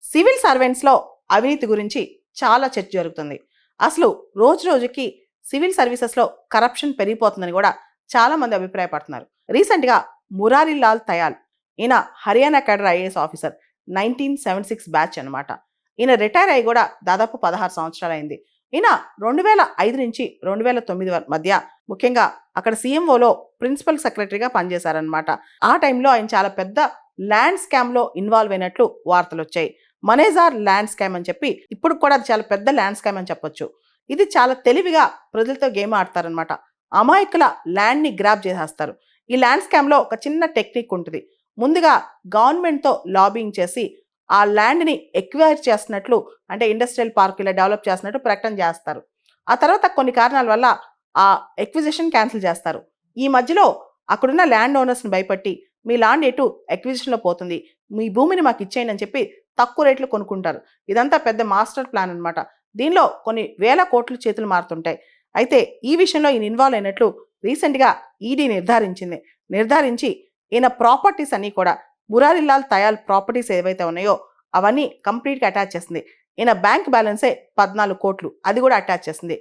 Civil సర్వెంట్స్‌లో అవినీతి గురించి చాలా చర్చ జరుగుతుంది. అసలు రోజు రోజుకి సివిల్ సర్వీసెస్‌లో కరప్షన్ పెరిగిపోతుందని గూడా చాలామంది అభిప్రాయపడుతున్నారు. రీసెంట్‌గా మురారిలాల్ తయాల్ ఈయన Haryana cadre IAS officer 1976 batch అన్నమాట. ఈయన రిటైర్ అయ్యి గూడా దాదాపు 16 సంవత్సరాలయింది. ఈయన 2005 నుంచి 2009 మధ్య ముఖ్యంగా అక్కడ సీఎంఓలో ప్రిన్సిపల్ సెక్రటరీగా పనిచేశారనమాట. ఆ టైంలో ఆయన చాలా పెద్ద ల్యాండ్ స్కామ్‌లో ఇన్వాల్వ్ అయినట్లు వార్తలొచ్చాయి. మనేజార్ ల్యాండ్ స్కామ్ అని చెప్పి ఇప్పుడు కూడా అది చాలా పెద్ద ల్యాండ్ స్కామ్ అని చెప్పొచ్చు. ఇది చాలా తెలివిగా ప్రజలతో గేమ్ ఆడతారనమాట. అమాయకుల ల్యాండ్‌ని గ్రాబ్ చేసేస్తారు. ఈ ల్యాండ్ స్కామ్‌లో ఒక చిన్న టెక్నిక్ ఉంటది. ముందుగా గవర్నమెంట్‌తో లాబింగ్ చేసి ఆ ల్యాండ్‌ని ఎక్వైర్ చేస్తున్నట్లు అంటే ఇండస్ట్రియల్ పార్క్ ఇలా డెవలప్ చేస్తున్నట్టు ప్రకటన చేస్తారు. ఆ తర్వాత కొన్ని కారణాల వల్ల ఆ ఎక్విజిషన్ క్యాన్సిల్ చేస్తారు. ఈ మధ్యలో అక్కడున్న ల్యాండ్ ఓనర్స్‌ని భయపెట్టి మీ ల్యాండ్ ఎటు ఎక్విజిషన్‌లో పోతుంది. మీ భూమిని మాకు ఇచ్చేయండి అని చెప్పి తక్కువ రేట్లు కొనుక్కుంటారు. ఇదంతా పెద్ద మాస్టర్ ప్లాన్ అన్నమాట. దీనిలో కొన్ని వేల కోట్లు చేతులు మారుతుంటాయి. అయితే ఈ విషయంలో ఈయన ఇన్వాల్వ్ అయినట్లు రీసెంట్‌గా ఈడీ నిర్ధారించి ఈయన ప్రాపర్టీస్ అన్నీ కూడా మురారిలాల్ తయాల్ ప్రాపర్టీస్ ఏవైతే ఉన్నాయో అవన్నీ కంప్లీట్‌గా అటాచ్ చేసింది. ఈయన బ్యాంక్ బ్యాలెన్సే 14 కోట్లు అది కూడా అటాచ్ చేసింది.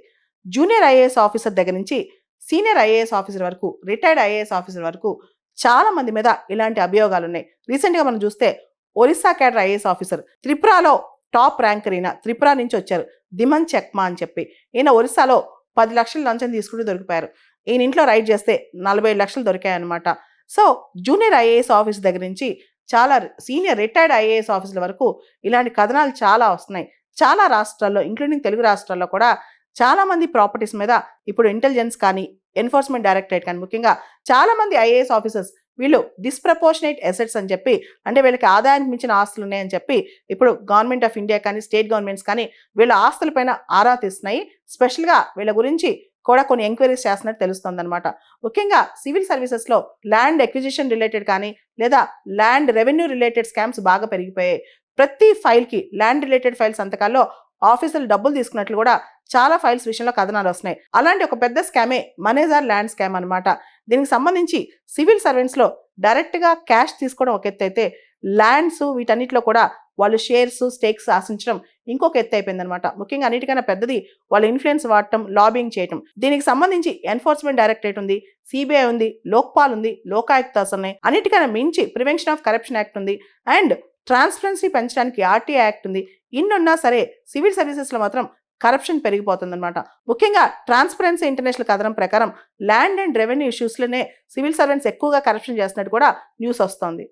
జూనియర్ ఐఏఎస్ ఆఫీసర్ దగ్గర నుంచి సీనియర్ ఐఏఎస్ ఆఫీసర్ వరకు, రిటైర్డ్ ఐఏఎస్ ఆఫీసర్ వరకు చాలా మంది మీద ఇలాంటి అభియోగాలున్నాయి. రీసెంట్‌గా మనం చూస్తే ఒరిస్సా కేడర్ ఐఏఎస్ ఆఫీసర్ త్రిపురలో టాప్ ర్యాంకర్ ఈయన. త్రిపుర నుంచి వచ్చారు. దిమన్ చెక్మా అని చెప్పి. ఈయన ఒరిస్సాలో 10 లక్షలు లంచం తీసుకుంటూ దొరికిపోయారు. ఈయన ఇంట్లో రైడ్ చేస్తే 45 లక్షలు దొరికాయన్నమాట. సో జూనియర్ ఐఏఎస్ ఆఫీసర్ దగ్గర నుంచి చాలా సీనియర్ రిటైర్డ్ ఐఏఎస్ ఆఫీసర్ల వరకు ఇలాంటి కథనాలు చాలా వస్తున్నాయి. చాలా రాష్ట్రాల్లో ఇంక్లూడింగ్ తెలుగు రాష్ట్రాల్లో కూడా చాలా మంది ప్రాపర్టీస్ మీద ఇప్పుడు ఇంటెలిజెన్స్ కానీ, ఎన్ఫోర్స్మెంట్ డైరెక్టరేట్ కానీ ముఖ్యంగా చాలా మంది ఐఏఎస్ ఆఫీసర్స్ వీళ్ళు డిస్ప్రపోర్షనేట్ అసెట్స్ అని చెప్పి అంటే వీళ్ళకి ఆదాయానికి మించిన ఆస్తులు ఉన్నాయని చెప్పి ఇప్పుడు గవర్నమెంట్ ఆఫ్ ఇండియా కానీ, స్టేట్ గవర్నమెంట్స్ కానీ వీళ్ళ ఆస్తులపైన ఆరా తీస్తున్నాయి. స్పెషల్‌గా వీళ్ళ గురించి కూడా కొన్ని ఎంక్వైరీస్ చేస్తున్నట్టు తెలుస్తోందనమాట. ముఖ్యంగా సివిల్ సర్వీసెస్‌లో ల్యాండ్ అక్విజిషన్ రిలేటెడ్ కానీ లేదా ల్యాండ్ రెవెన్యూ రిలేటెడ్ స్కామ్స్ బాగా పెరిగిపోయాయి. ప్రతి ఫైల్‌కి ల్యాండ్ రిలేటెడ్ ఫైల్ సంతకాల్లో ఆఫీసర్లు డబ్బులు తీసుకున్నట్లు కూడా చాలా ఫైల్స్ విషయంలో కథనాలు వస్తున్నాయి. అలాంటి ఒక పెద్ద స్కామే మనేజార్ ల్యాండ్ స్కామ్ అనమాట. దీనికి సంబంధించి సివిల్ సర్వెంట్స్‌లో డైరెక్ట్‌గా క్యాష్ తీసుకోవడం ఒక ఎత్తు అయితే ల్యాండ్స్ వీటన్నిటిలో కూడా వాళ్ళు షేర్స్, స్టేక్స్ ఆశించడం ఇంకొక ఎత్తు అయిపోయిందనమాట. ముఖ్యంగా అన్నిటికన్నా పెద్దది వాళ్ళ ఇన్‌ఫ్లుయెన్స్ వాడటం, లాబింగ్ చేయటం. దీనికి సంబంధించి ఎన్ఫోర్స్మెంట్ డైరెక్టరేట్ ఉంది, సిబిఐ ఉంది, లోక్పాల్ ఉంది, లోకాయుక్తాస్ ఉన్నాయి. అన్నిటికన్నా మించి ప్రివెన్షన్ ఆఫ్ కరప్షన్ యాక్ట్ ఉంది అండ్ ట్రాన్స్పరెన్సీ పెంచడానికి ఆర్టీఐ యాక్ట్ ఉంది. ఇన్నున్నా సరే సివిల్ సర్వీసెస్‌లో మాత్రం కరప్షన్ పెరిగిపోతుందన్నమాట. ముఖ్యంగా ట్రాన్స్పరెన్సీ ఇంటర్నేషనల్ కథనం ప్రకారం ల్యాండ్ అండ్ రెవెన్యూ ఇష్యూస్‌లోనే సివిల్ సర్వెంట్స్ ఎక్కువగా కరప్షన్ చేస్తున్నట్టు కూడా న్యూస్ వస్తోంది.